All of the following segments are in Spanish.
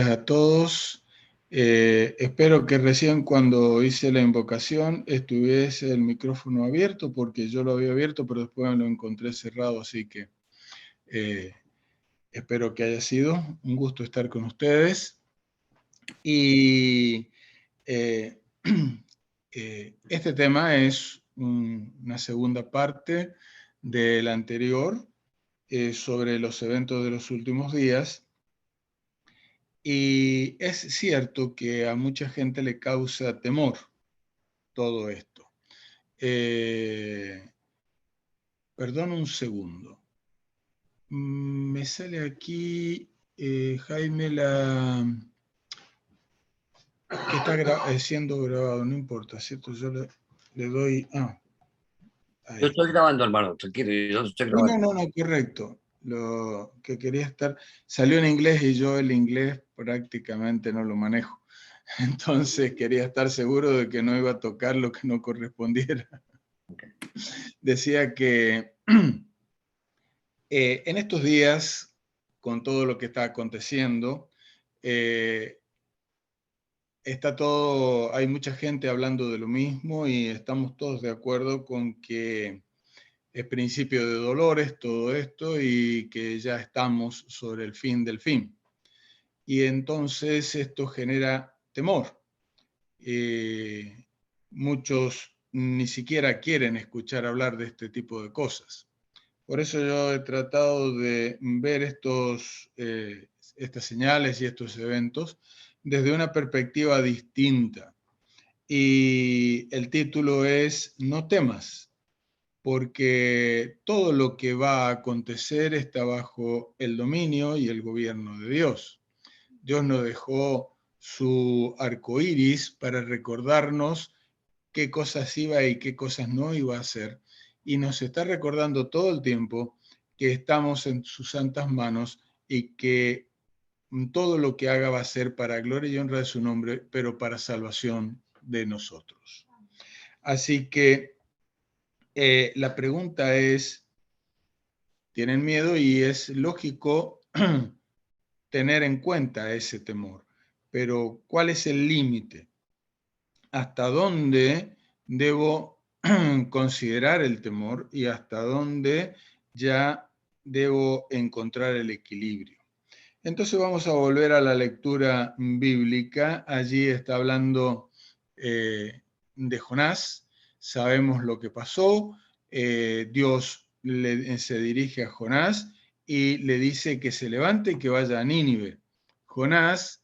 a todos. Espero que recién cuando hice la invocación estuviese el micrófono abierto, porque yo lo había abierto, pero después lo encontré cerrado, así que espero que haya sido un gusto estar con ustedes. Y este tema es una segunda parte del anterior sobre los eventos de los últimos días. Y es cierto que a mucha gente le causa temor todo esto. Perdón un segundo. Me sale aquí, Jaime, que está siendo grabado, no importa, ¿cierto? Yo le doy... ahí. Yo estoy grabando, hermano, tranquilo, yo estoy grabando. No, correcto. Lo que quería estar... Salió en inglés y yo el inglés prácticamente no lo manejo. Entonces quería estar seguro de que no iba a tocar lo que no correspondiera. Okay. Decía que en estos días, con todo lo que está aconteciendo, está todo, hay mucha gente hablando de lo mismo y estamos todos de acuerdo con que es principio de dolores todo esto y que ya estamos sobre el fin del fin. Y entonces esto genera temor. Muchos ni siquiera quieren escuchar hablar de este tipo de cosas. Por eso yo he tratado de ver estas señales y estos eventos desde una perspectiva distinta. Y el título es No temas, porque todo lo que va a acontecer está bajo el dominio y el gobierno de Dios. Dios nos dejó su arco iris para recordarnos qué cosas iba y qué cosas no iba a hacer. Y nos está recordando todo el tiempo que estamos en sus santas manos y que todo lo que haga va a ser para gloria y honra de su nombre, pero para salvación de nosotros. Así que la pregunta es, ¿tienen miedo? Y es lógico tener en cuenta ese temor. Pero ¿cuál es el límite? ¿Hasta dónde debo considerar el temor y hasta dónde ya debo encontrar el equilibrio? Entonces vamos a volver a la lectura bíblica. Allí está hablando de Jonás. Sabemos lo que pasó. Dios se dirige a Jonás y le dice que se levante y que vaya a Nínive. Jonás,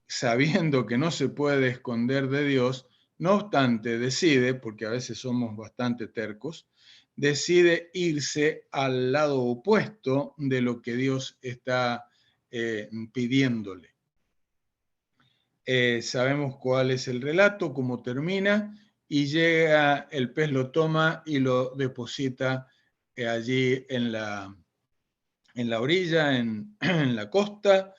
sabiendo que no se puede esconder de Dios, no obstante decide, porque a veces somos bastante tercos, decide irse al lado opuesto de lo que Dios está pidiéndole. Sabemos cuál es el relato, cómo termina, y llega, el pez lo toma y lo deposita allí en la orilla, en la costa,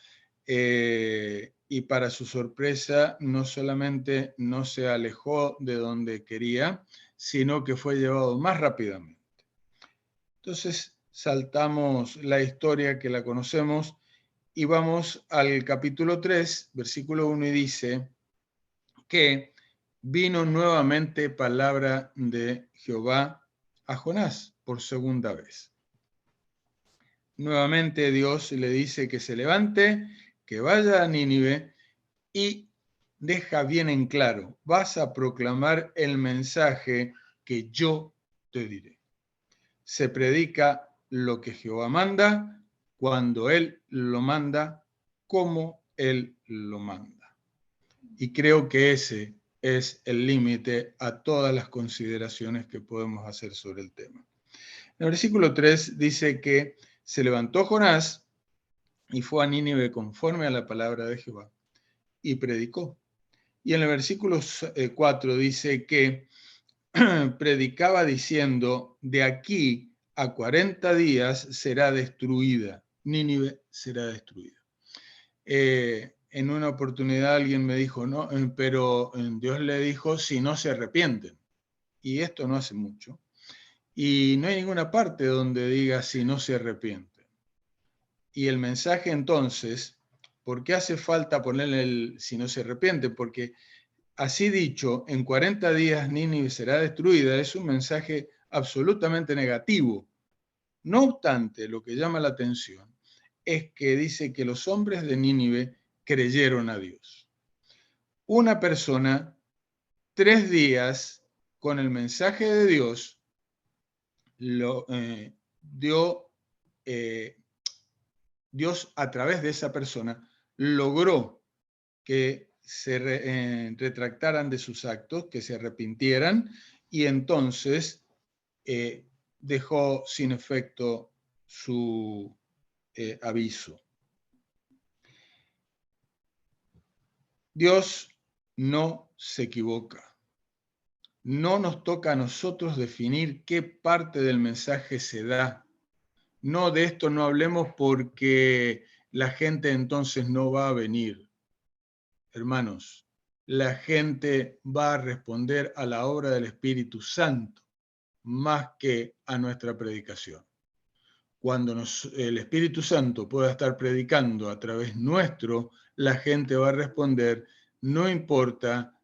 y para su sorpresa no solamente no se alejó de donde quería, sino que fue llevado más rápidamente. Entonces saltamos la historia que la conocemos y vamos al capítulo 3, versículo 1, y dice que vino nuevamente palabra de Jehová a Jonás por segunda vez. Nuevamente Dios le dice que se levante, que vaya a Nínive y deja bien en claro, vas a proclamar el mensaje que yo te diré. Se predica lo que Jehová manda, cuando Él lo manda, como Él lo manda. Y creo que ese es el límite a todas las consideraciones que podemos hacer sobre el tema. En el versículo 3 dice que se levantó Jonás y fue a Nínive conforme a la palabra de Jehová y predicó. Y en el versículo 4 dice que predicaba diciendo, de aquí a 40 días será destruida, Nínive será destruida. En una oportunidad alguien me dijo, no, pero Dios le dijo, si no se arrepienten. Y esto no hace mucho. Y no hay ninguna parte donde diga si no se arrepienten. Y el mensaje entonces ¿Por qué hace falta ponerle el si no se arrepiente? Porque así dicho, en 40 días Nínive será destruida, es un mensaje absolutamente negativo. No obstante, lo que llama la atención es que dice que los hombres de Nínive creyeron a Dios. Una persona, 3 días con el mensaje de Dios, Dios a través de esa persona logró que se retractaran de sus actos, que se arrepintieran, y entonces dejó sin efecto su aviso. Dios no se equivoca. No nos toca a nosotros definir qué parte del mensaje se da. No, de esto no hablemos porque la gente entonces no va a venir. Hermanos, la gente va a responder a la obra del Espíritu Santo más que a nuestra predicación. Cuando el Espíritu Santo pueda estar predicando a través nuestro, la gente va a responder, no importa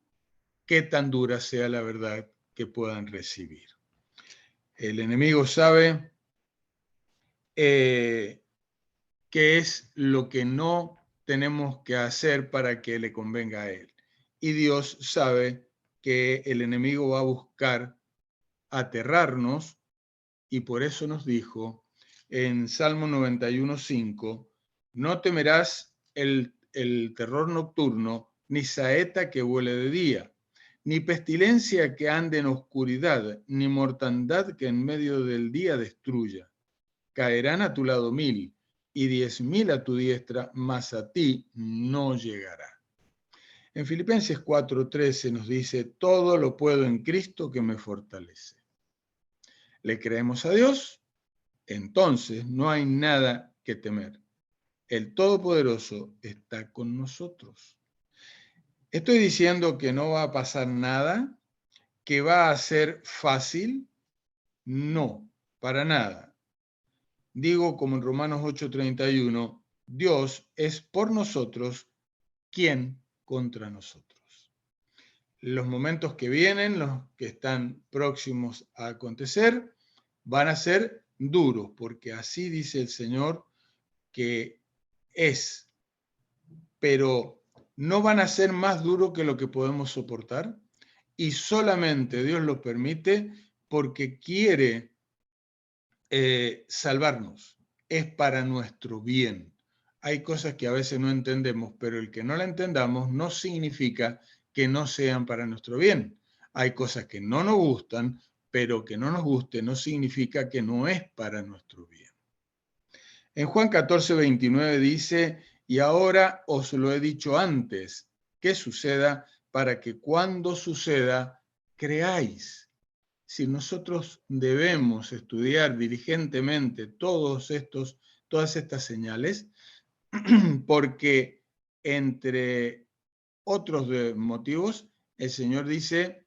qué tan dura sea la verdad que puedan recibir. El enemigo sabe qué es lo que no tenemos que hacer para que le convenga a él. Y Dios sabe que el enemigo va a buscar aterrarnos, y por eso nos dijo en Salmo 91:5, no temerás el terror nocturno, ni saeta que vuele de día, ni pestilencia que ande en oscuridad, ni mortandad que en medio del día destruya. Caerán a tu lado 1000 y 10.000 a tu diestra, mas a ti no llegará. En Filipenses 4:13 nos dice, todo lo puedo en Cristo que me fortalece. ¿Le creemos a Dios? Entonces no hay nada que temer. El Todopoderoso está con nosotros. ¿Estoy diciendo que no va a pasar nada? ¿Que va a ser fácil? No, para nada. Digo como en Romanos 8:31, Dios es por nosotros, ¿quién contra nosotros? Los momentos que vienen, los que están próximos a acontecer, van a ser duros, porque así dice el Señor que es, pero no van a ser más duros que lo que podemos soportar, y solamente Dios lo permite porque quiere salvarnos, es para nuestro bien. Hay cosas que a veces no entendemos, pero el que no la entendamos no significa que no sean para nuestro bien. Hay cosas que no nos gustan, pero que no nos guste no significa que no es para nuestro bien. En Juan 14:29 dice, y ahora os lo he dicho antes, que suceda para que cuando suceda, creáis. Si nosotros debemos estudiar diligentemente todas estas señales, porque entre otros motivos, el Señor dice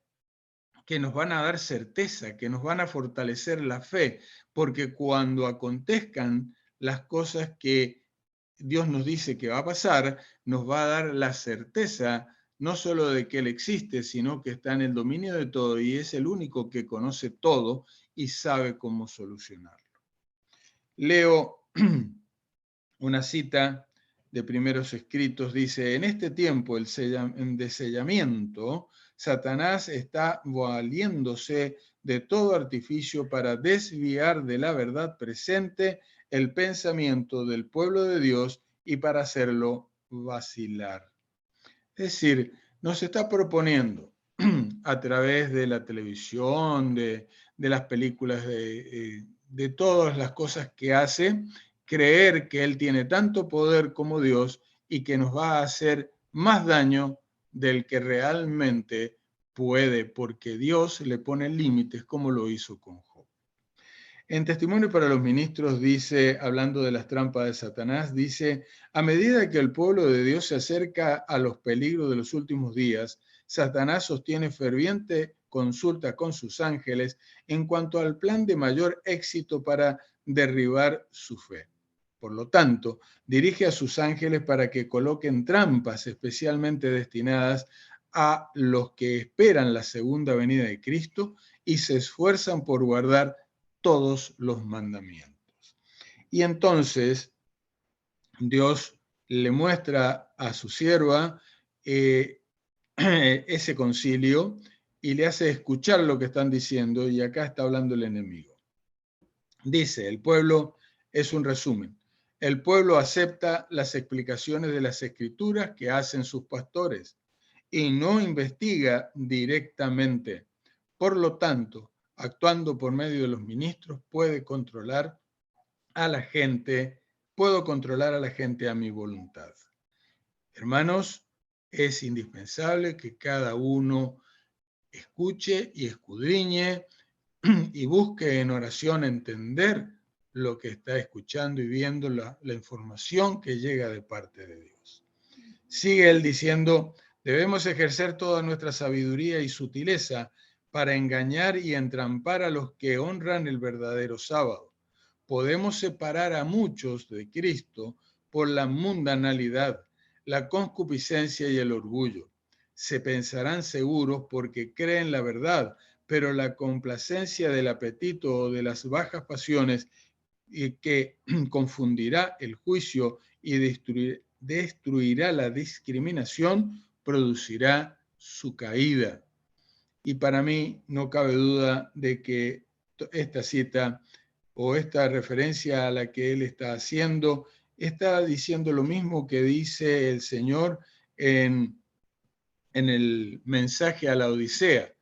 que nos van a dar certeza, que nos van a fortalecer la fe, porque cuando acontezcan las cosas que Dios nos dice que va a pasar, nos va a dar la certeza no solo de que Él existe, sino que está en el dominio de todo y es el único que conoce todo y sabe cómo solucionarlo. Leo una cita de Primeros Escritos, dice, en este tiempo de sellamiento, Satanás está valiéndose de todo artificio para desviar de la verdad presente el pensamiento del pueblo de Dios y para hacerlo vacilar. Es decir, nos está proponiendo a través de la televisión, de las películas, de todas las cosas que hace, creer que Él tiene tanto poder como Dios y que nos va a hacer más daño del que realmente puede, porque Dios le pone límites como lo hizo con Job. En Testimonio para los Ministros dice, hablando de las trampas de Satanás, dice, a medida que el pueblo de Dios se acerca a los peligros de los últimos días, Satanás sostiene ferviente consulta con sus ángeles en cuanto al plan de mayor éxito para derribar su fe. Por lo tanto, dirige a sus ángeles para que coloquen trampas especialmente destinadas a los que esperan la segunda venida de Cristo y se esfuerzan por guardar todos los mandamientos. Y entonces Dios le muestra a su sierva ese concilio y le hace escuchar lo que están diciendo, y acá está hablando el enemigo. Dice, el pueblo es un resumen. El pueblo acepta las explicaciones de las escrituras que hacen sus pastores y no investiga directamente. Por lo tanto, actuando por medio de los ministros, puedo controlar a la gente a mi voluntad. Hermanos, es indispensable que cada uno escuche y escudriñe y busque en oración entender lo que está escuchando y viendo, la información que llega de parte de Dios. Sigue él diciendo, debemos ejercer toda nuestra sabiduría y sutileza para engañar y entrampar a los que honran el verdadero sábado. Podemos separar a muchos de Cristo por la mundanalidad, la concupiscencia y el orgullo. Se pensarán seguros porque creen la verdad, pero la complacencia del apetito o de las bajas pasiones que confundirá el juicio y destruirá la discriminación, producirá su caída. Y para mí no cabe duda de que esta cita o esta referencia a la que él está haciendo, está diciendo lo mismo que dice el Señor en el mensaje a la Odisea.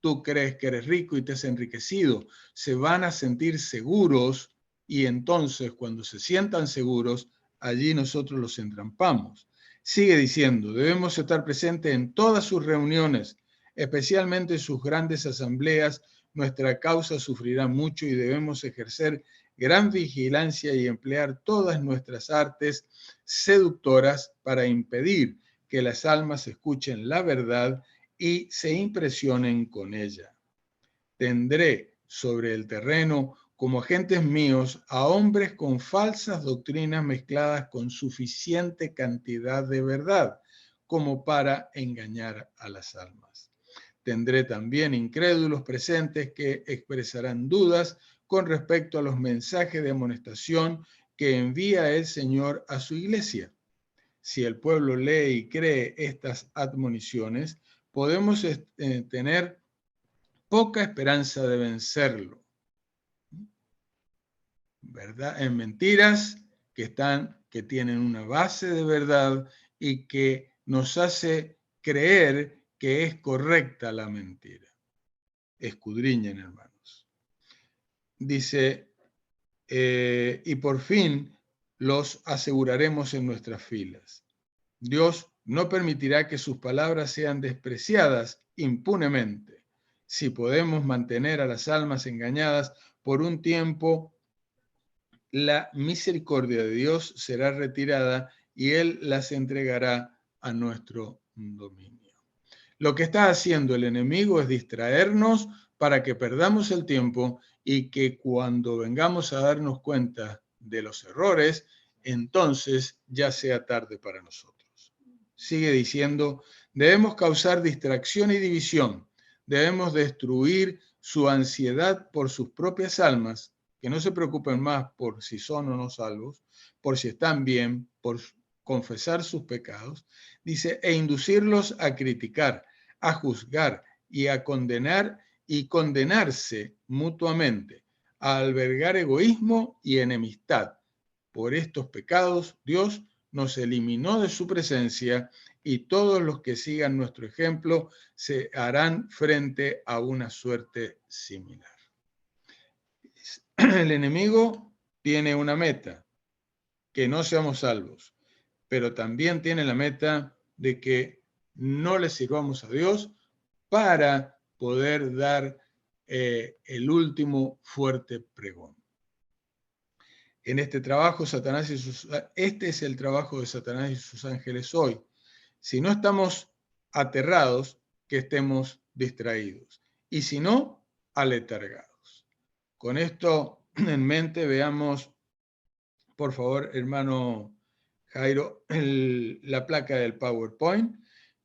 Tú crees que eres rico y te has enriquecido. Se van a sentir seguros y entonces cuando se sientan seguros, allí nosotros los entrampamos. Sigue diciendo, debemos estar presentes en todas sus reuniones, especialmente en sus grandes asambleas. Nuestra causa sufrirá mucho y debemos ejercer gran vigilancia y emplear todas nuestras artes seductoras para impedir que las almas escuchen la verdad y se impresionen con ella. Tendré sobre el terreno como agentes míos a hombres con falsas doctrinas mezcladas con suficiente cantidad de verdad como para engañar a las almas. Tendré también incrédulos presentes que expresarán dudas con respecto a los mensajes de amonestación que envía el Señor a su iglesia. Si el pueblo lee y cree estas admoniciones, podemos tener poca esperanza de vencerlo. ¿Verdad? En mentiras que tienen una base de verdad y que nos hace creer que es correcta la mentira. Escudriñen, hermanos. Dice, y por fin los aseguraremos en nuestras filas. Dios no permitirá que sus palabras sean despreciadas impunemente. Si podemos mantener a las almas engañadas por un tiempo, la misericordia de Dios será retirada y Él las entregará a nuestro dominio. Lo que está haciendo el enemigo es distraernos para que perdamos el tiempo y que cuando vengamos a darnos cuenta de los errores, entonces ya sea tarde para nosotros. Sigue diciendo, debemos causar distracción y división, debemos destruir su ansiedad por sus propias almas, que no se preocupen más por si son o no salvos, por si están bien, por confesar sus pecados, dice, e inducirlos a criticar, a juzgar y a condenar y condenarse mutuamente, a albergar egoísmo y enemistad. Por estos pecados, Dios nos eliminó de su presencia y todos los que sigan nuestro ejemplo se harán frente a una suerte similar. El enemigo tiene una meta, que no seamos salvos, pero también tiene la meta de que no le sirvamos a Dios para poder dar el último fuerte pregón. En este trabajo, este es el trabajo de Satanás y sus ángeles hoy. Si no estamos aterrados, que estemos distraídos. Y si no, aletargados. Con esto en mente, veamos por favor, hermano Jairo, la placa del PowerPoint.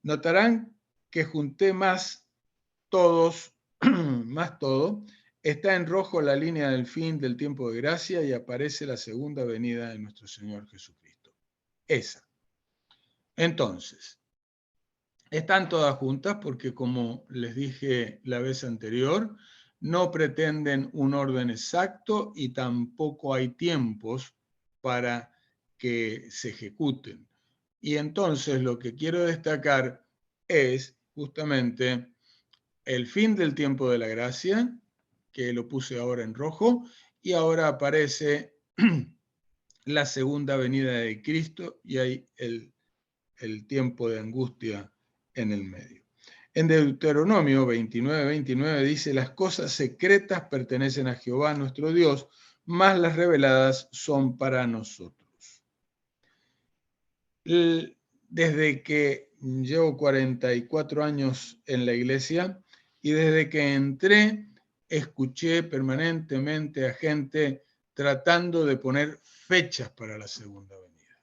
Notarán que junté más todos, más todo. Está en rojo la línea del fin del tiempo de gracia y aparece la segunda venida de nuestro Señor Jesucristo. Esa. Entonces, están todas juntas porque, como les dije la vez anterior, no pretenden un orden exacto y tampoco hay tiempos para que se ejecuten. Y entonces lo que quiero destacar es justamente el fin del tiempo de la gracia, que lo puse ahora en rojo, y ahora aparece la segunda venida de Cristo y hay el tiempo de angustia en el medio. En Deuteronomio 29:29 dice: las cosas secretas pertenecen a Jehová nuestro Dios, mas las reveladas son para nosotros. Desde que llevo 44 años en la iglesia y desde que entré, escuché permanentemente a gente tratando de poner fechas para la segunda venida.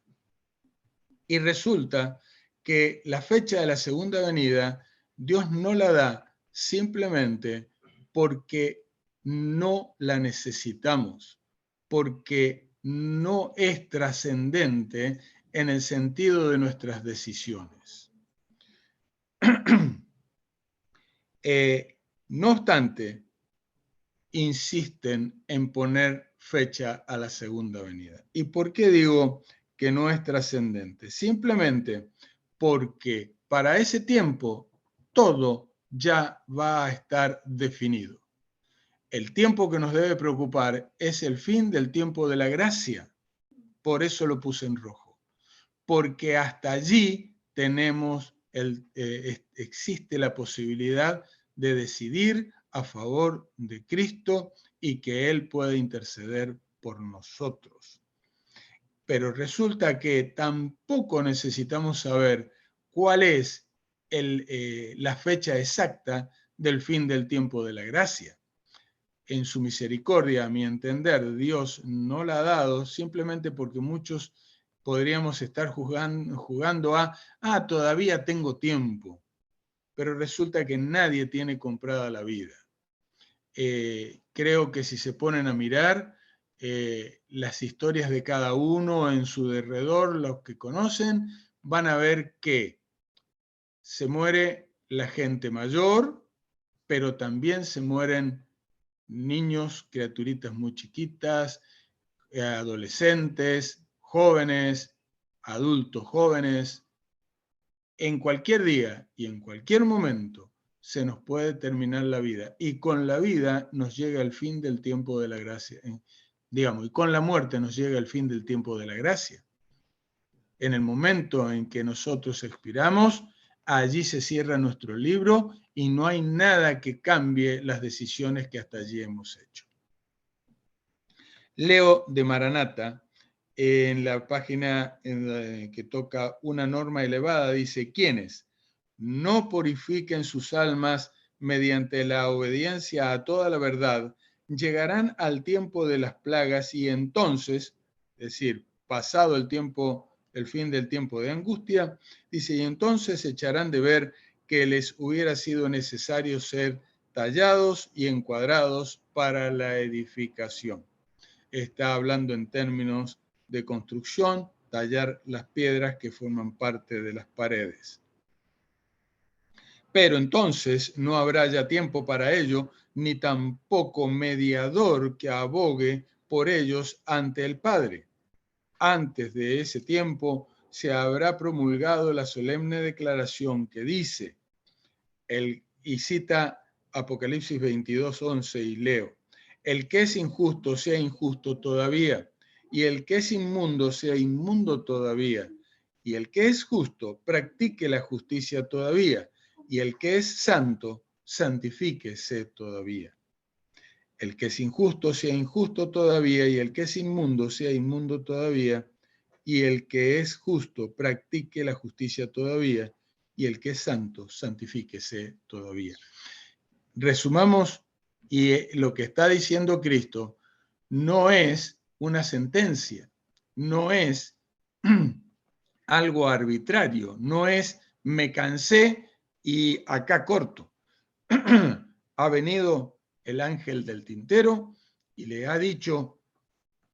Y resulta que la fecha de la segunda venida, Dios no la da simplemente porque no la necesitamos, porque no es trascendente en el sentido de nuestras decisiones. No obstante, insisten en poner fecha a la segunda venida. ¿Y por qué digo que no es trascendente? Simplemente porque para ese tiempo todo ya va a estar definido. El tiempo que nos debe preocupar es el fin del tiempo de la gracia. Por eso lo puse en rojo. Porque hasta allí tenemos existe la posibilidad de decidir a favor de Cristo y que Él puede interceder por nosotros. Pero resulta que tampoco necesitamos saber cuál es la fecha exacta del fin del tiempo de la gracia. En su misericordia, a mi entender, Dios no la ha dado simplemente porque muchos podríamos estar jugando a, todavía tengo tiempo, pero resulta que nadie tiene comprada la vida. Creo que si se ponen a mirar las historias de cada uno en su derredor, los que conocen, van a ver que se muere la gente mayor, pero también se mueren niños, criaturitas muy chiquitas, adolescentes, jóvenes, adultos jóvenes. En cualquier día y en cualquier momento se nos puede terminar la vida y con la vida nos llega el fin del tiempo de la gracia. Digamos, y con la muerte nos llega el fin del tiempo de la gracia. En el momento en que nosotros expiramos, allí se cierra nuestro libro y no hay nada que cambie las decisiones que hasta allí hemos hecho. Leo de Maranata, en la página que toca una norma elevada, dice: quienes no purifiquen sus almas mediante la obediencia a toda la verdad, llegarán al tiempo de las plagas y entonces, es decir, pasado el tiempo, el fin del tiempo de angustia, dice, y entonces echarán de ver que les hubiera sido necesario ser tallados y encuadrados para la edificación. Está hablando en términos de construcción, tallar las piedras que forman parte de las paredes. Pero entonces no habrá ya tiempo para ello, ni tampoco mediador que abogue por ellos ante el Padre. Antes de ese tiempo se habrá promulgado la solemne declaración que dice, y cita Apocalipsis 22:11 y leo, el que es injusto sea injusto todavía, y el que es inmundo sea inmundo todavía, y el que es justo practique la justicia todavía, y el que es santo santifíquese todavía. El que es injusto sea injusto todavía, y el que es inmundo sea inmundo todavía, y el que es justo practique la justicia todavía, y el que es santo santifíquese todavía. Resumamos, y lo que está diciendo Cristo no es una sentencia, no es algo arbitrario, no es me cansé y acá corto. Ha venido el ángel del tintero y le ha dicho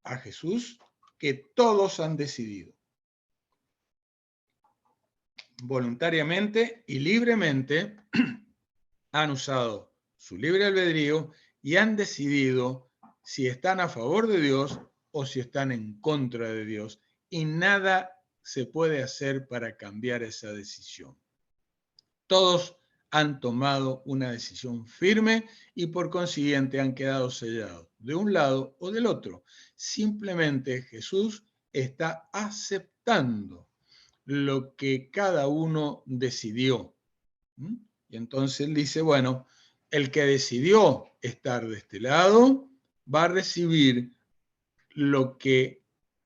a Jesús que todos han decidido voluntariamente y libremente, han usado su libre albedrío y han decidido si están a favor de Dios o si están en contra de Dios, y nada se puede hacer para cambiar esa decisión. Todos han tomado una decisión firme y por consiguiente han quedado sellados de un lado o del otro. Simplemente Jesús está aceptando lo que cada uno decidió. Y entonces él dice, bueno, el que decidió estar de este lado va a recibir lo que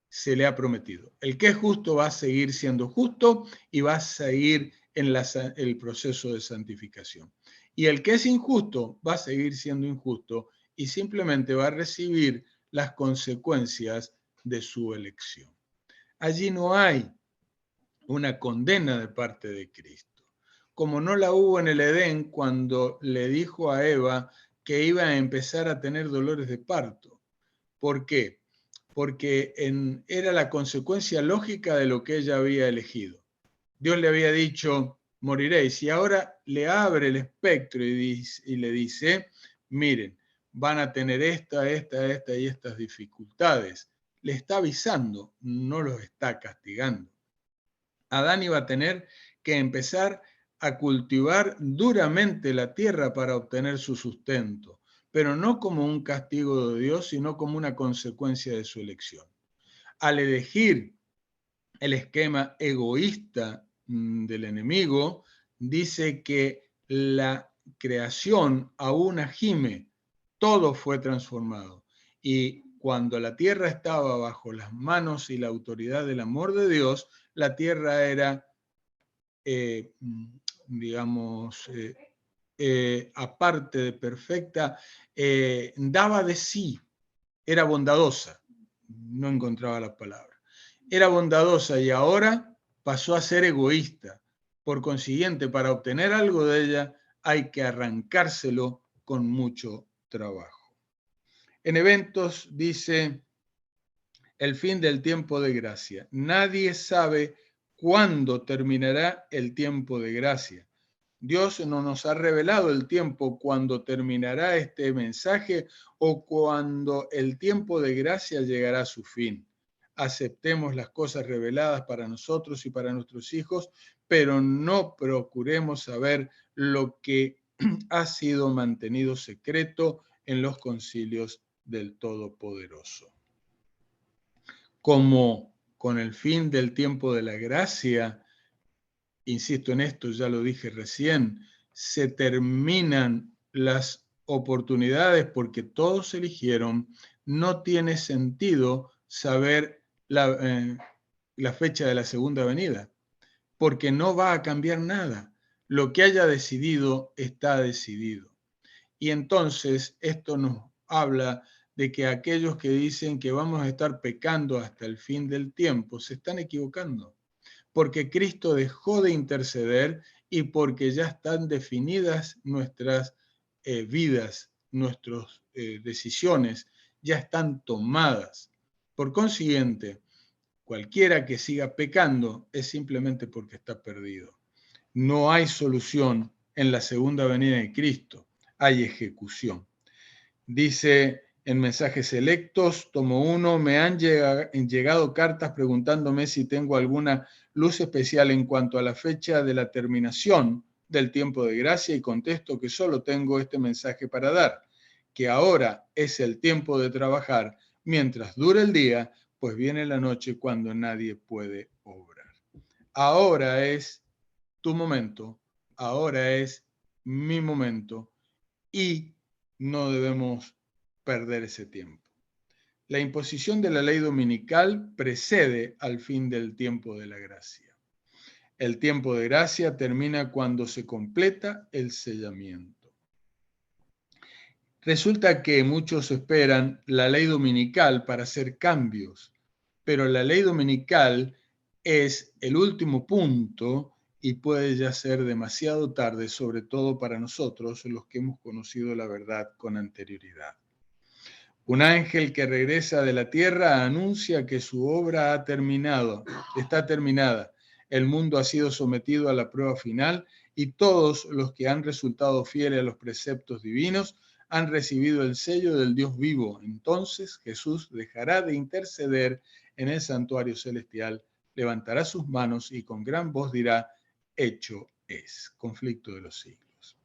se le ha prometido. El que es justo va a seguir siendo justo y va a seguir en el proceso de santificación. Y el que es injusto va a seguir siendo injusto y simplemente va a recibir las consecuencias de su elección. Allí no hay una condena de parte de Cristo, como no la hubo en el Edén cuando le dijo a Eva que iba a empezar a tener dolores de parto. ¿Por qué? Porque era la consecuencia lógica de lo que ella había elegido. Dios le había dicho, moriréis, y ahora le abre el espectro y le dice, miren, van a tener esta y estas dificultades. Le está avisando, no los está castigando. Adán iba a tener que empezar a cultivar duramente la tierra para obtener su sustento, pero no como un castigo de Dios, sino como una consecuencia de su elección. Al elegir el esquema egoísta del enemigo, dice que la creación aún gime, todo fue transformado. Y cuando la tierra estaba bajo las manos y la autoridad del amor de Dios, la tierra era, aparte de perfecta, daba de sí, era bondadosa, no encontraba la palabra. Era bondadosa y ahora pasó a ser egoísta. Por consiguiente, para obtener algo de ella hay que arrancárselo con mucho trabajo. En Eventos dice, el fin del tiempo de gracia. Nadie sabe cuándo terminará el tiempo de gracia. Dios no nos ha revelado el tiempo cuando terminará este mensaje o cuando el tiempo de gracia llegará a su fin. Aceptemos las cosas reveladas para nosotros y para nuestros hijos, pero no procuremos saber lo que ha sido mantenido secreto en los concilios del Todopoderoso. Como con el fin del tiempo de la gracia, insisto en esto, ya lo dije recién, se terminan las oportunidades porque todos eligieron, no tiene sentido saber la fecha de la segunda venida, porque no va a cambiar nada. Lo que haya decidido está decidido. Y entonces esto nos habla de que aquellos que dicen que vamos a estar pecando hasta el fin del tiempo se están equivocando, porque Cristo dejó de interceder y porque ya están definidas nuestras vidas, nuestras decisiones, ya están tomadas. Por consiguiente, cualquiera que siga pecando es simplemente porque está perdido. No hay solución en la segunda venida de Cristo, hay ejecución. Dice en Mensajes Selectos, tomo 1, me han llegado cartas preguntándome si tengo alguna luz especial en cuanto a la fecha de la terminación del tiempo de gracia y contesto que solo tengo este mensaje para dar, que ahora es el tiempo de trabajar mientras dure el día, pues viene la noche cuando nadie puede obrar. Ahora es tu momento, ahora es mi momento y no debemos perder ese tiempo. La imposición de la ley dominical precede al fin del tiempo de la gracia. El tiempo de gracia termina cuando se completa el sellamiento. Resulta que muchos esperan la ley dominical para hacer cambios, pero la ley dominical es el último punto y puede ya ser demasiado tarde, sobre todo para nosotros, los que hemos conocido la verdad con anterioridad. Un ángel que regresa de la tierra anuncia que su obra está terminada. El mundo ha sido sometido a la prueba final y todos los que han resultado fieles a los preceptos divinos han recibido el sello del Dios vivo. Entonces Jesús dejará de interceder en el santuario celestial, levantará sus manos y con gran voz dirá: hecho es. Conflicto de los siglos.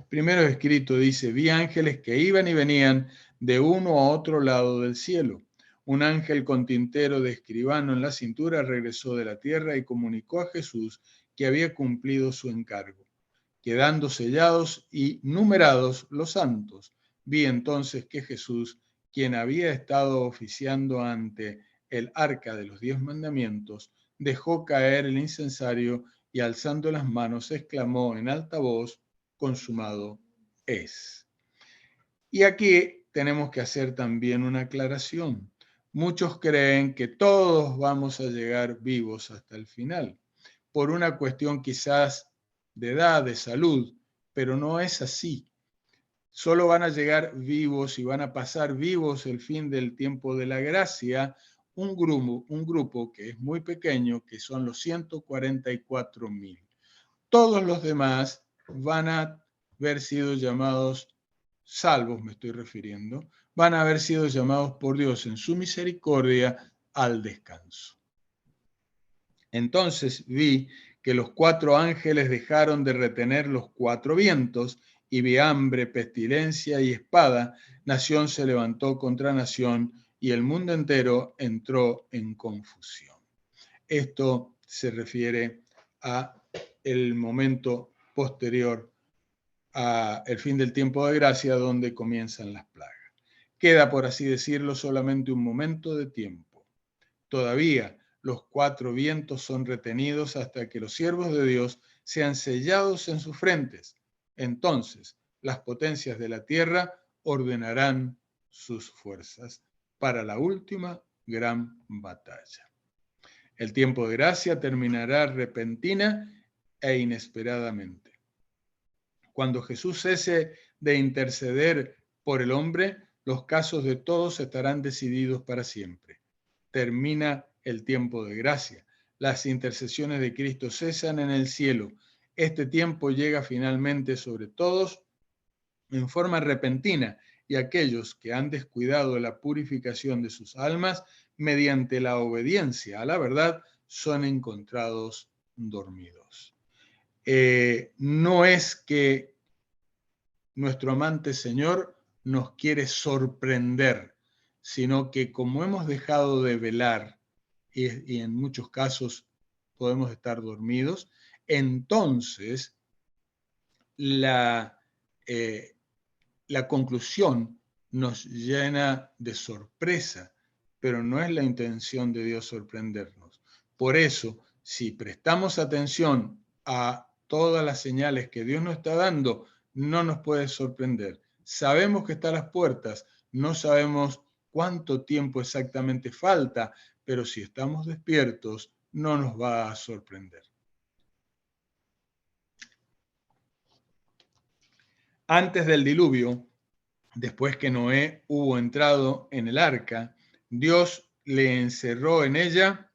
Primero escrito dice: vi ángeles que iban y venían de uno a otro lado del cielo. Un ángel con tintero de escribano en la cintura regresó de la tierra y comunicó a Jesús que había cumplido su encargo, quedando sellados y numerados los santos. Vi entonces que Jesús, quien había estado oficiando ante el arca de los 10 mandamientos, dejó caer el incensario y alzando las manos exclamó en alta voz: consumado es. Y aquí tenemos que hacer también una aclaración. Muchos creen que todos vamos a llegar vivos hasta el final, por una cuestión quizás de edad, de salud, pero no es así. Solo van a llegar vivos y van a pasar vivos el fin del tiempo de la gracia un grupo que es muy pequeño, que son los 144.000. Todos los demás van a haber sido llamados, salvos me estoy refiriendo, van a haber sido llamados por Dios en su misericordia al descanso. Entonces vi que los 4 ángeles dejaron de retener los 4 vientos, y vi hambre, pestilencia y espada. Nación se levantó contra nación, y el mundo entero entró en confusión. Esto se refiere a el momento posterior al fin del tiempo de gracia, donde comienzan las plagas. Queda, por así decirlo, solamente un momento de tiempo. Todavía los 4 vientos son retenidos hasta que los siervos de Dios sean sellados en sus frentes. Entonces las potencias de la tierra ordenarán sus fuerzas para la última gran batalla. El tiempo de gracia terminará repentina e inesperadamente. Cuando Jesús cese de interceder por el hombre, los casos de todos estarán decididos para siempre. Termina el tiempo de gracia. Las intercesiones de Cristo cesan en el cielo. Este tiempo llega finalmente sobre todos en forma repentina, y aquellos que han descuidado la purificación de sus almas mediante la obediencia a la verdad son encontrados dormidos. No es que nuestro amante Señor nos quiere sorprender, sino que como hemos dejado de velar y en muchos casos podemos estar dormidos, entonces la conclusión nos llena de sorpresa, pero no es la intención de Dios sorprendernos. Por eso, si prestamos atención a todas las señales que Dios nos está dando, no nos puede sorprender. Sabemos que está a las puertas, no sabemos cuánto tiempo exactamente falta, pero si estamos despiertos, no nos va a sorprender. Antes del diluvio, después que Noé hubo entrado en el arca, Dios le encerró en ella,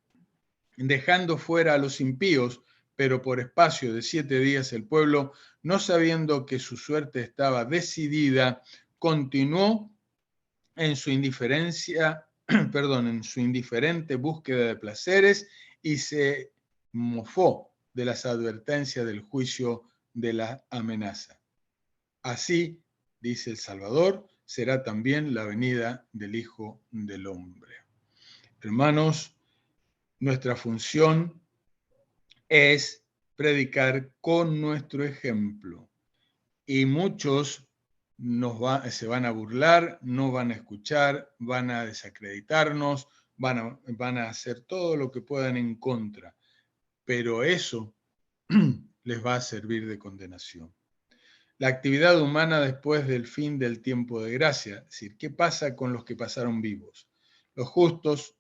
dejando fuera a los impíos, pero por espacio de 7 días el pueblo, no sabiendo que su suerte estaba decidida, continuó en su indiferencia, en su indiferente búsqueda de placeres y se mofó de las advertencias del juicio de la amenaza. Así, dice el Salvador, será también la venida del Hijo del Hombre. Hermanos, nuestra función es predicar con nuestro ejemplo. Y muchos se van a burlar, no van a escuchar, van a desacreditarnos, van a hacer todo lo que puedan en contra. Pero eso les va a servir de condenación. La actividad humana después del fin del tiempo de gracia, es decir, ¿qué pasa con los que pasaron vivos? Los justos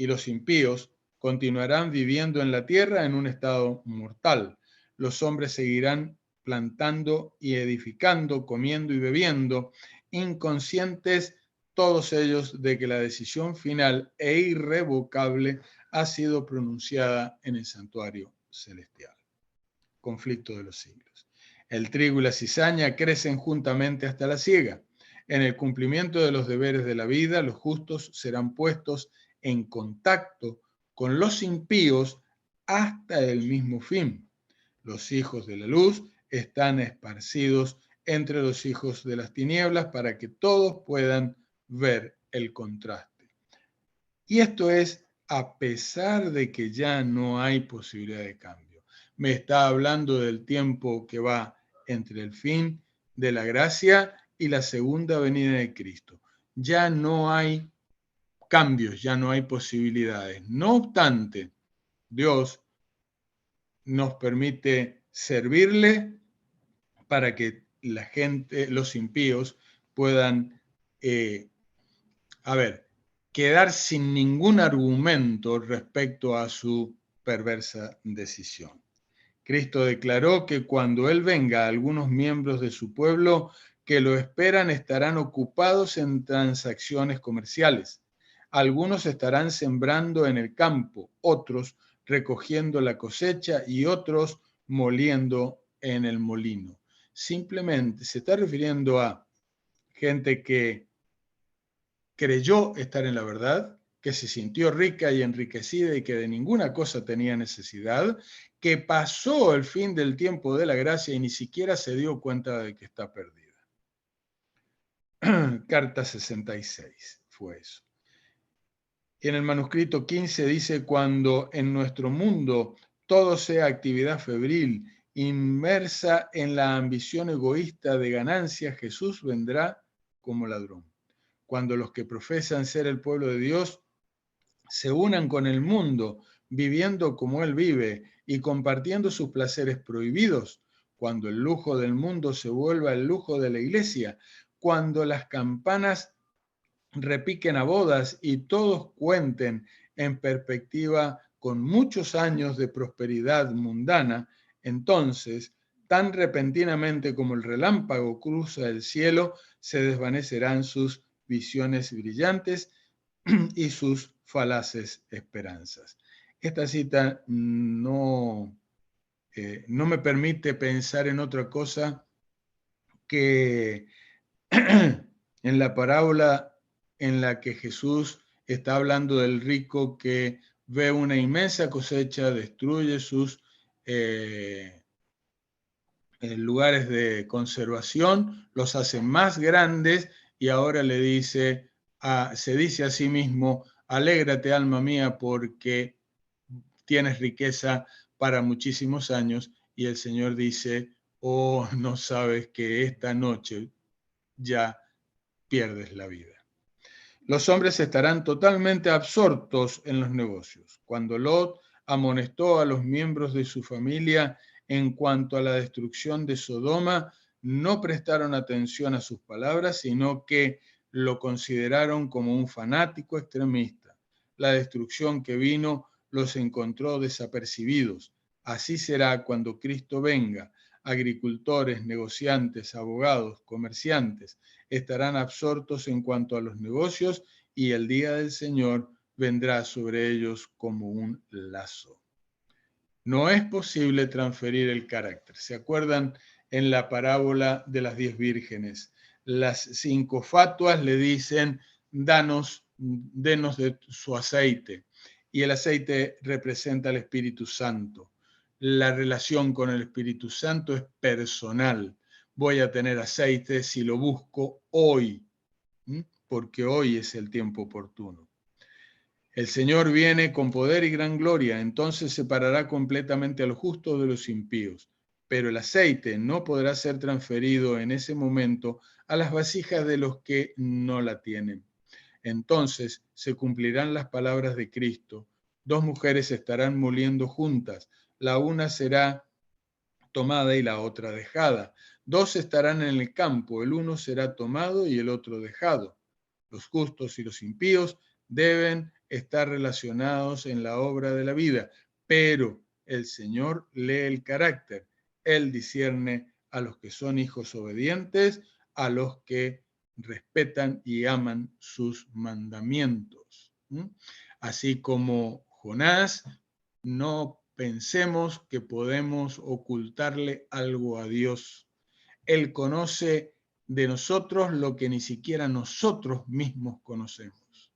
y los impíos continuarán viviendo en la tierra en un estado mortal. Los hombres seguirán plantando y edificando, comiendo y bebiendo, inconscientes todos ellos de que la decisión final e irrevocable ha sido pronunciada en el santuario celestial. Conflicto de los siglos. El trigo y la cizaña crecen juntamente hasta la siega. En el cumplimiento de los deberes de la vida, los justos serán puestos en contacto con los impíos hasta el mismo fin. Los hijos de la luz están esparcidos entre los hijos de las tinieblas para que todos puedan ver el contraste. Y esto es a pesar de que ya no hay posibilidad de cambio. Me está hablando del tiempo que va entre el fin de la gracia y la segunda venida de Cristo. Ya no hay cambios, ya no hay posibilidades. No obstante, Dios nos permite servirle para que la gente, los impíos, puedan, quedar sin ningún argumento respecto a su perversa decisión. Cristo declaró que cuando Él venga, algunos miembros de su pueblo que lo esperan estarán ocupados en transacciones comerciales. Algunos estarán sembrando en el campo, otros recogiendo la cosecha y otros moliendo en el molino. Simplemente se está refiriendo a gente que creyó estar en la verdad, que se sintió rica y enriquecida y que de ninguna cosa tenía necesidad, que pasó el fin del tiempo de la gracia y ni siquiera se dio cuenta de que está perdida. Carta 66 fue eso. Y en el manuscrito 15 dice, cuando en nuestro mundo todo sea actividad febril, inmersa en la ambición egoísta de ganancia, Jesús vendrá como ladrón. Cuando los que profesan ser el pueblo de Dios se unan con el mundo, viviendo como Él vive y compartiendo sus placeres prohibidos, cuando el lujo del mundo se vuelva el lujo de la iglesia, cuando las campanas repiquen a bodas y todos cuenten en perspectiva con muchos años de prosperidad mundana, entonces, tan repentinamente como el relámpago cruza el cielo, se desvanecerán sus visiones brillantes y sus falaces esperanzas. Esta cita no me permite pensar en otra cosa que en la parábola en la que Jesús está hablando del rico que ve una inmensa cosecha, destruye sus lugares de conservación, los hace más grandes y ahora le dice, se dice a sí mismo, alégrate alma mía porque tienes riqueza para muchísimos años, y el Señor dice, oh, no sabes que esta noche ya pierdes la vida. Los hombres estarán totalmente absortos en los negocios. Cuando Lot amonestó a los miembros de su familia en cuanto a la destrucción de Sodoma, no prestaron atención a sus palabras, sino que lo consideraron como un fanático extremista. La destrucción que vino los encontró desapercibidos. Así será cuando Cristo venga. Agricultores, negociantes, abogados, comerciantes estarán absortos en cuanto a los negocios y el día del Señor vendrá sobre ellos como un lazo. No es posible transferir el carácter. ¿Se acuerdan en la parábola de las 10 vírgenes? Las 5 fatuas le dicen, denos de su aceite. Y el aceite representa al Espíritu Santo. La relación con el Espíritu Santo es personal. Voy a tener aceite si lo busco hoy, porque hoy es el tiempo oportuno. El Señor viene con poder y gran gloria, entonces separará completamente a los justos de los impíos, pero el aceite no podrá ser transferido en ese momento a las vasijas de los que no la tienen. Entonces se cumplirán las palabras de Cristo. 2 mujeres estarán moliendo juntas, la una será tomada y la otra dejada. 2 estarán en el campo, el uno será tomado y el otro dejado. Los justos y los impíos deben estar relacionados en la obra de la vida, pero el Señor lee el carácter. Él discierne a los que son hijos obedientes, a los que respetan y aman sus mandamientos. Así como Jonás, no pensemos que podemos ocultarle algo a Dios. Él conoce de nosotros lo que ni siquiera nosotros mismos conocemos.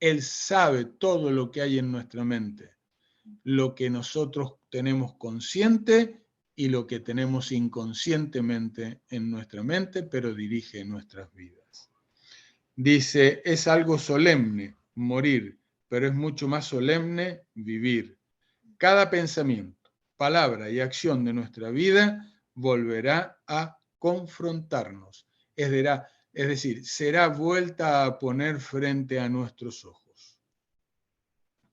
Él sabe todo lo que hay en nuestra mente, lo que nosotros tenemos consciente y lo que tenemos inconscientemente en nuestra mente, pero dirige nuestras vidas. Dice, es algo solemne morir, pero es mucho más solemne vivir. Cada pensamiento, palabra y acción de nuestra vida volverá a confrontarnos. Es decir, será vuelta a poner frente a nuestros ojos.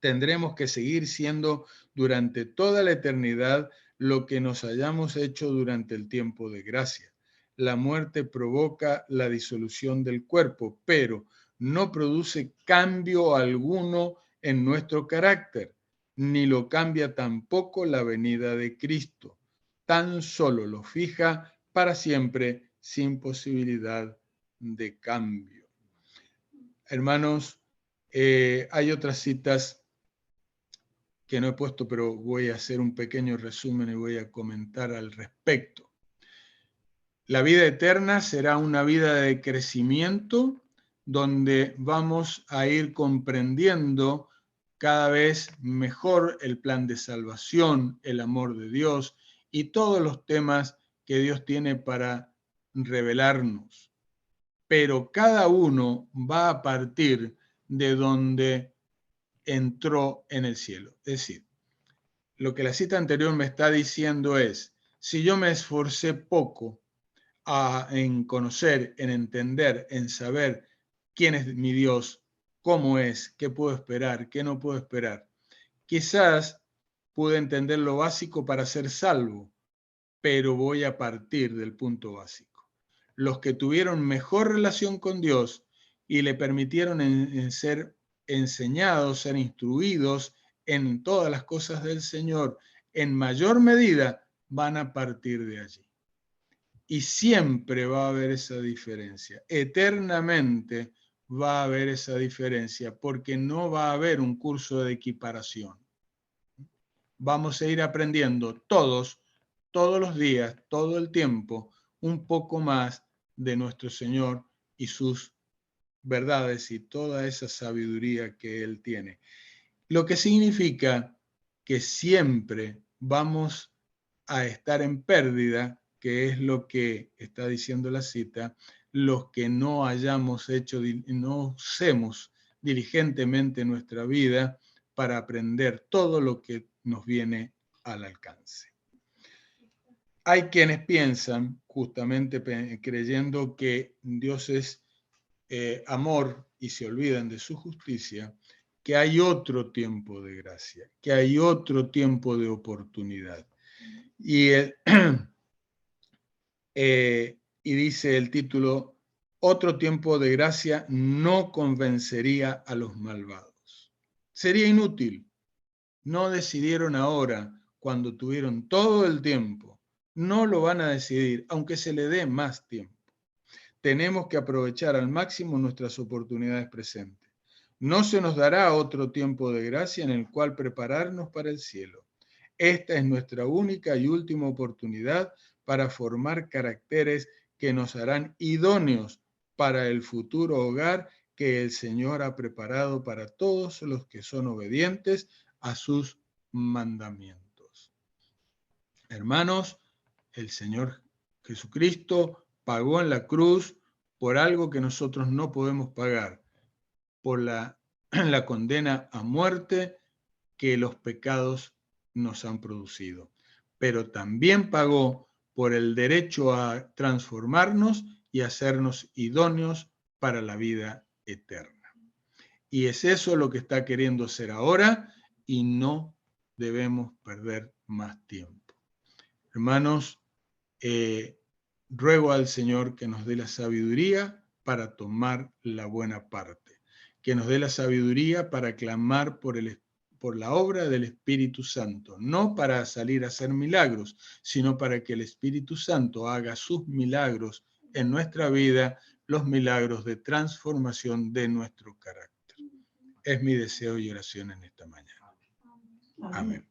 Tendremos que seguir siendo durante toda la eternidad lo que nos hayamos hecho durante el tiempo de gracia. La muerte provoca la disolución del cuerpo, pero no produce cambio alguno en nuestro carácter, ni lo cambia tampoco la venida de Cristo. Tan solo lo fija para siempre sin posibilidad de cambio. Hermanos, hay otras citas que no he puesto, pero voy a hacer un pequeño resumen y voy a comentar al respecto. La vida eterna será una vida de crecimiento donde vamos a ir comprendiendo cada vez mejor el plan de salvación, el amor de Dios y todos los temas que Dios tiene para revelarnos. Pero cada uno va a partir de donde entró en el cielo. Es decir, lo que la cita anterior me está diciendo es, si yo me esforcé poco en conocer, en entender, en saber quién es mi Dios, cómo es, qué puedo esperar, qué no puedo esperar, quizás pude entender lo básico para ser salvo, pero voy a partir del punto básico. Los que tuvieron mejor relación con Dios y le permitieron en ser enseñados, ser instruidos en todas las cosas del Señor, en mayor medida van a partir de allí. Y siempre va a haber esa diferencia. Eternamente va a haber esa diferencia porque no va a haber un curso de equiparación. Vamos a ir aprendiendo todos los días, todo el tiempo, un poco más de nuestro Señor y sus verdades y toda esa sabiduría que Él tiene. Lo que significa que siempre vamos a estar en pérdida, que es lo que está diciendo la cita, los que no hayamos hecho, no usemos diligentemente nuestra vida para aprender todo lo que nos viene al alcance. Hay quienes piensan, justamente creyendo que Dios es amor y se olvidan de su justicia, que hay otro tiempo de gracia, que hay otro tiempo de oportunidad. Y dice el título, otro tiempo de gracia no convencería a los malvados. Sería inútil. No decidieron ahora, cuando tuvieron todo el tiempo. No lo van a decidir, aunque se le dé más tiempo. Tenemos que aprovechar al máximo nuestras oportunidades presentes. No se nos dará otro tiempo de gracia en el cual prepararnos para el cielo. Esta es nuestra única y última oportunidad para formar caracteres que nos harán idóneos para el futuro hogar que el Señor ha preparado para todos los que son obedientes a sus mandamientos. Hermanos, el Señor Jesucristo pagó en la cruz por algo que nosotros no podemos pagar, por la condena a muerte que los pecados nos han producido. Pero también pagó por el derecho a transformarnos y hacernos idóneos para la vida eterna. Y es eso lo que está queriendo hacer ahora y no debemos perder más tiempo. Hermanos, ruego al Señor que nos dé la sabiduría para tomar la buena parte, que nos dé la sabiduría para clamar por la obra del Espíritu Santo, no para salir a hacer milagros, sino para que el Espíritu Santo haga sus milagros en nuestra vida, los milagros de transformación de nuestro carácter. Es mi deseo y oración en esta mañana. Amén.